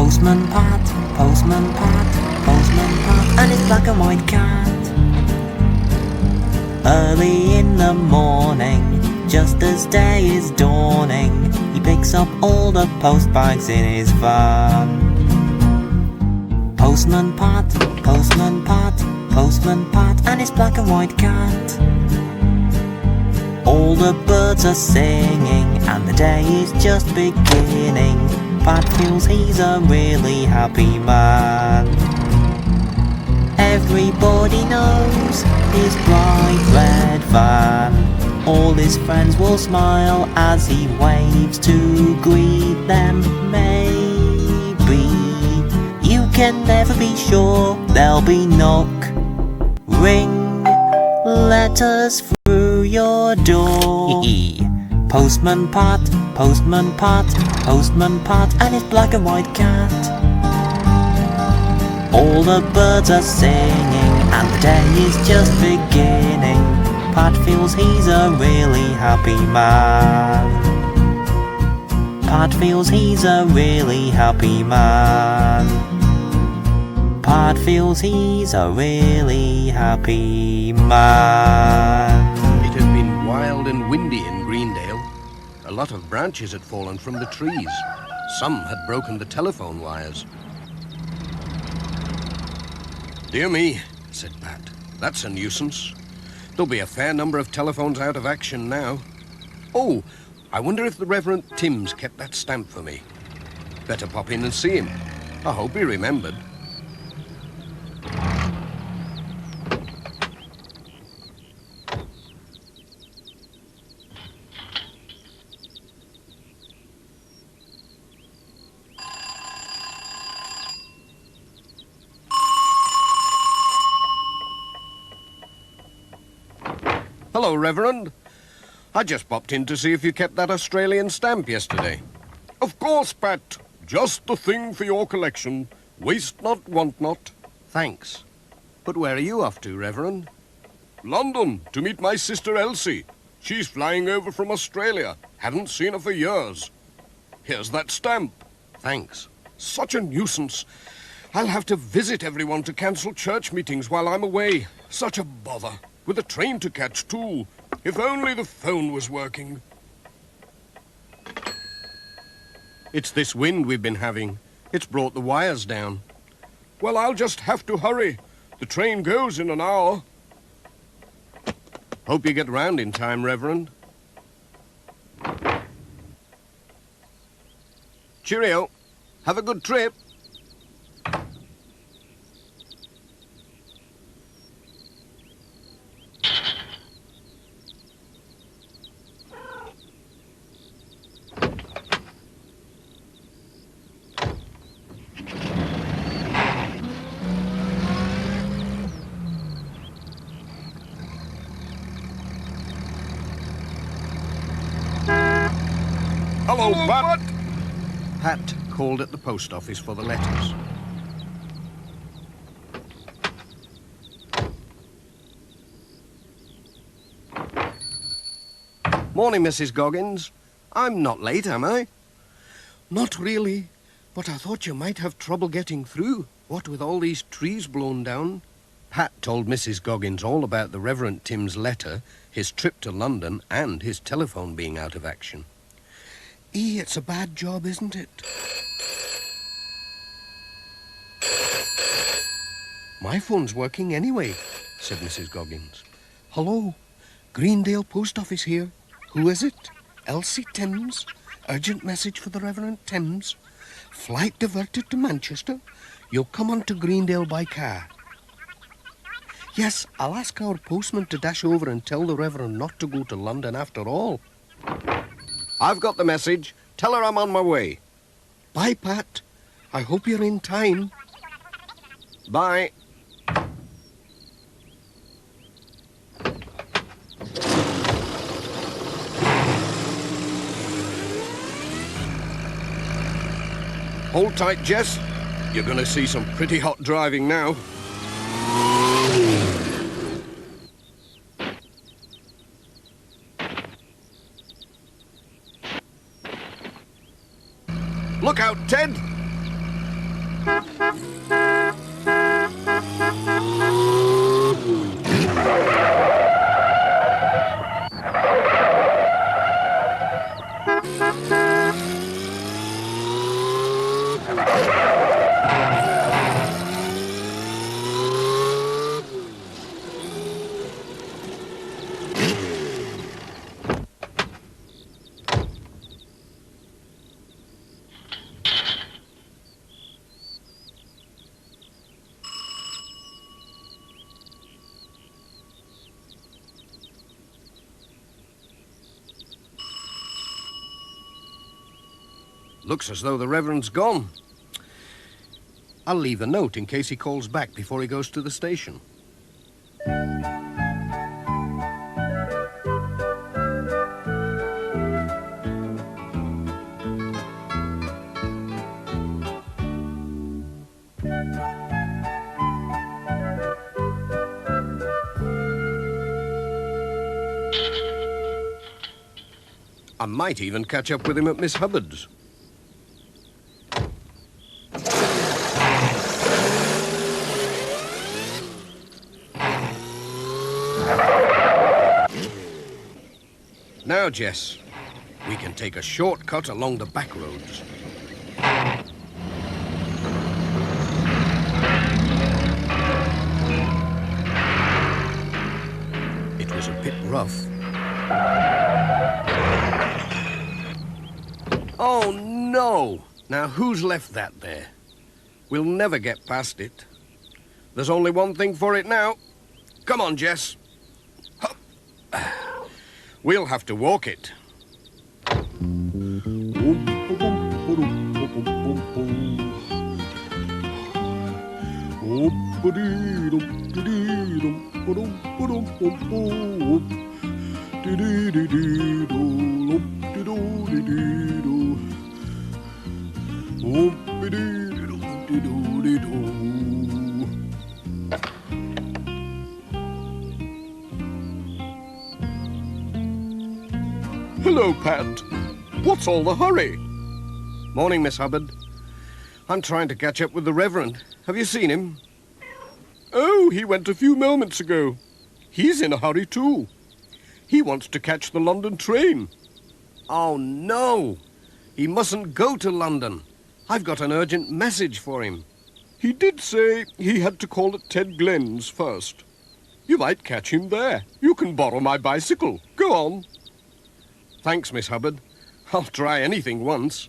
Postman Pat, Postman Pat, Postman Pat, and his black and white cat. Early in the morning, just as day is dawning, he picks up all the post bags in his van. Postman Pat, Postman Pat, Postman Pat, and his black and white cat. All the birds are singing, and the day is just beginning. Pat feels he's a really happy man. Everybody knows his bright red van. All his friends will smile as he waves to greet them. Maybe you can never be sure there'll be knock, ring, letters through your door. Postman Pat, Postman Pat, Postman Pat, and his black and white cat. All the birds are singing, and the day is just beginning. Pat feels he's a really happy man. Pat feels he's a really happy man. Pat feels he's a really happy man. It had been wild and windy in Greendale. A lot of branches had fallen from the trees. Some had broken the telephone wires. "Dear me," said Pat, "that's a nuisance. There'll be a fair number of telephones out of action now. Oh, I wonder if the Reverend Timms kept that stamp for me. Better pop in and see him. I hope he remembered." "Hello, Reverend. I just popped in to see if you kept that Australian stamp yesterday." "Of course, Pat. Just the thing for your collection. Waste not, want not." "Thanks. But where are you off to, Reverend?" "London, to meet my sister Elsie. She's flying over from Australia. Haven't seen her for years. Here's that stamp." "Thanks." "Such a nuisance. I'll have to visit everyone to cancel church meetings while I'm away. Such a bother. With a train to catch, too. If only the phone was working." "It's this wind we've been having. It's brought the wires down." "Well, I'll just have to hurry. The train goes in an hour." "Hope you get round in time, Reverend." "Cheerio. Have a good trip." "Hello, Pat." Pat called at the post office for the letters. "Morning, Mrs. Goggins. I'm not late, am I?" "Not really, but I thought you might have trouble getting through, what with all these trees blown down." Pat told Mrs. Goggins all about the Reverend Tim's letter, his trip to London, and his telephone being out of action. It's a bad job, isn't it?" "My phone's working anyway," said Mrs. Goggins. "Hello, Greendale Post Office here. Who is it? Elsie Timms. Urgent message for the Reverend Timms. Flight diverted to Manchester. You'll come on to Greendale by car." "Yes, I'll ask our postman to dash over and tell the Reverend not to go to London after all." "I've got the message. Tell her I'm on my way." "Bye, Pat. I hope you're in time." "Bye." Hold tight, Jess. You're going to see some pretty hot driving now. Look out, Ted! Looks as though the Reverend's gone. I'll leave a note in case he calls back before he goes to the station. I might even catch up with him at Miss Hubbard's. Now, Jess, we can take a shortcut along the back roads. It was a bit rough. Oh, no! Now, who's left that there? We'll never get past it. There's only one thing for it now. Come on, Jess. Hup. We'll have to walk it. Hello, Pat. What's all the hurry? Morning, Miss Hubbard. I'm trying to catch up with the Reverend. Have you seen him? Oh, he went a few moments ago. He's in a hurry, too. He wants to catch the London train. Oh, no. He mustn't go to London. I've got an urgent message for him. He did say he had to call at Ted Glenn's first. You might catch him there. You can borrow my bicycle. Go on. Thanks, Miss Hubbard. I'll try anything once.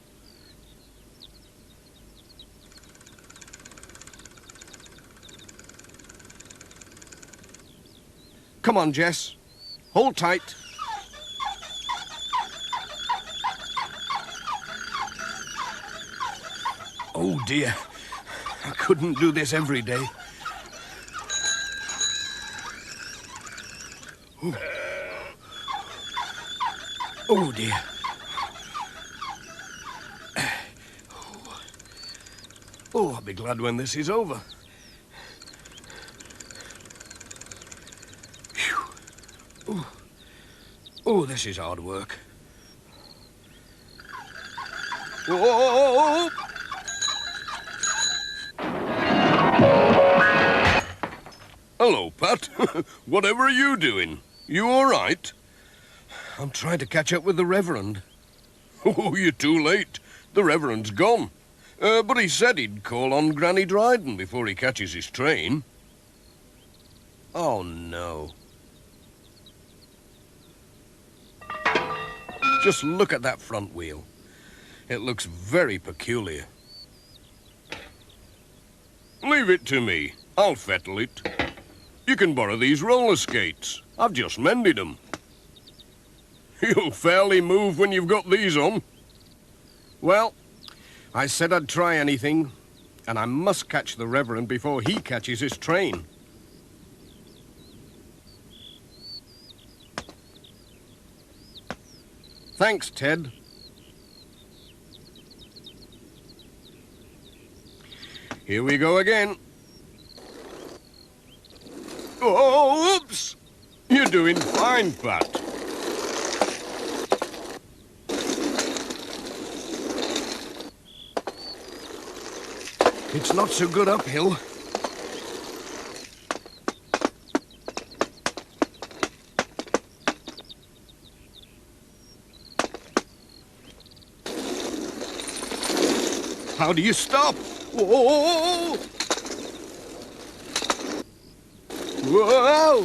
Come on, Jess. Hold tight. Oh, dear. I couldn't do this every day. Ooh. Oh, dear. Oh, I'll be glad when this is over. Phew. Oh, this is hard work. Whoa! Hello, Pat. Whatever are you doing? You all right? I'm trying to catch up with the Reverend. Oh, you're too late. The Reverend's gone. But he said he'd call on Granny Dryden before he catches his train. Oh, no. Just look at that front wheel. It looks very peculiar. Leave it to me. I'll fettle it. You can borrow these roller skates. I've just mended them. You'll fairly move when you've got these on. Well, I said I'd try anything, and I must catch the Reverend before he catches his train. Thanks, Ted. Here we go again. Oh, oops! You're doing fine, Pat. It's not so good uphill. How do you stop? Whoa! Whoa!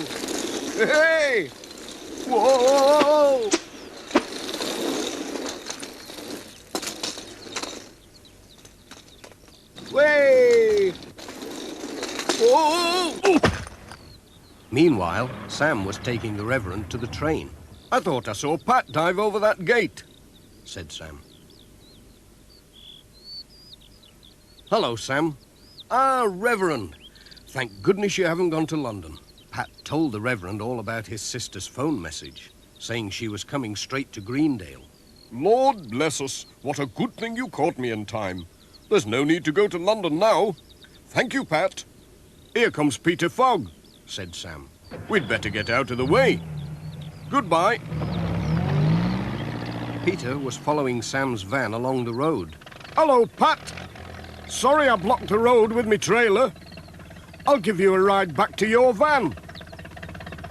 Hey! Whoa! Way! Whoa! Meanwhile, Sam was taking the Reverend to the train. I thought I saw Pat dive over that gate, said Sam. Hello, Sam. Ah, Reverend. Thank goodness you haven't gone to London. Pat told the Reverend all about his sister's phone message, saying she was coming straight to Greendale. Lord bless us, what a good thing you caught me in time. There's no need to go to London now. Thank you, Pat. Here comes Peter Fogg, said Sam. We'd better get out of the way. Goodbye. Peter was following Sam's van along the road. Hello, Pat. Sorry I blocked the road with me trailer. I'll give you a ride back to your van.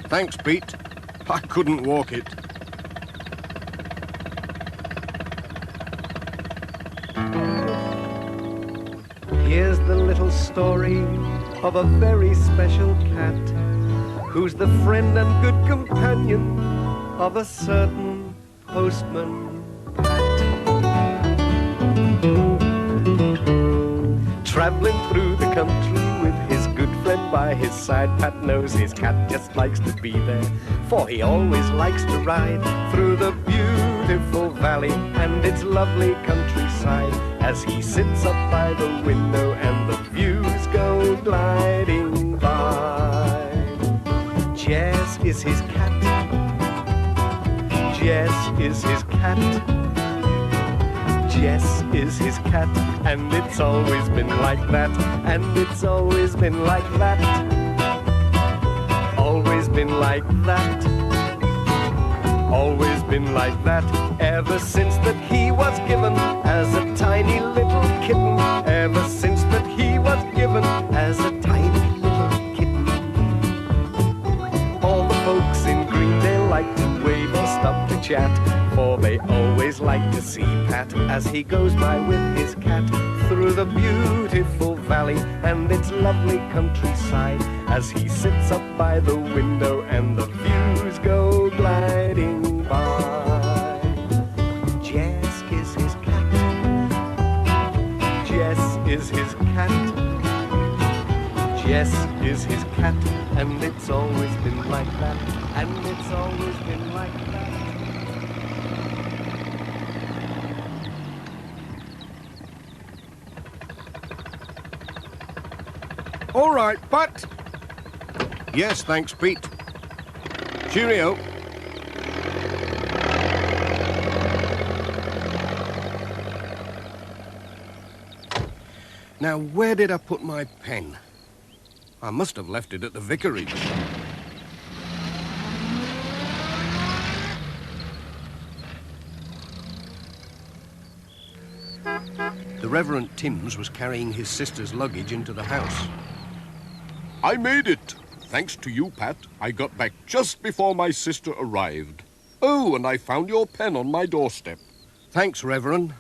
Thanks, Pete. I couldn't walk it. Here's the little story of a very special cat who's the friend and good companion of a certain postman. Traveling through the country with his good friend by his side, Pat knows his cat just likes to be there, for he always likes to ride through the beautiful valley and its lovely countryside, as he sits up by the window and the views go gliding by. Jess is his cat. Jess is his cat. Jess is his cat, and it's always been like that, and it's always been like that. Always been like that. Always been like that, ever since that he was given as a tiny little kitten. Ever since that he was given as a tiny little kitten. All the folks in Greendale like to wave or stop to chat, for they always like to see Pat as he goes by with his cat through the beautiful valley and its lovely countryside, as he sits up by the window and the views go gliding by. Jess is his cat. Jess is his cat. Jess is his cat, and it's always been like that, and it's always been like that. All right, Pat. Yes, thanks, Pete. Cheerio. Now, where did I put my pen? I must have left it at the vicarage. The Reverend Timms was carrying his sister's luggage into the house. I made it. Thanks to you, Pat, I got back just before my sister arrived. Oh, and I found your pen on my doorstep. Thanks, Reverend.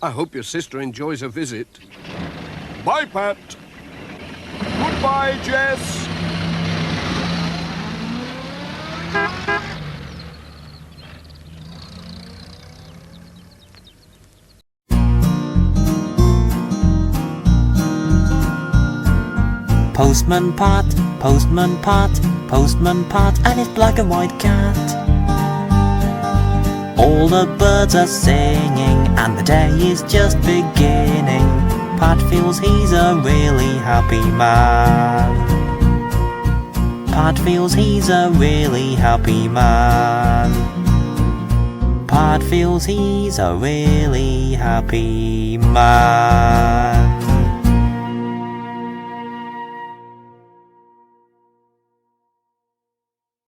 I hope your sister enjoys her visit. Bye, Pat. Goodbye, Jess. Postman Pat, Postman Pat, Postman Pat, and his black and white cat. All the birds are singing, and the day is just beginning. Pat feels he's a really happy man. Pat feels he's a really happy man. Pat feels he's a really happy man.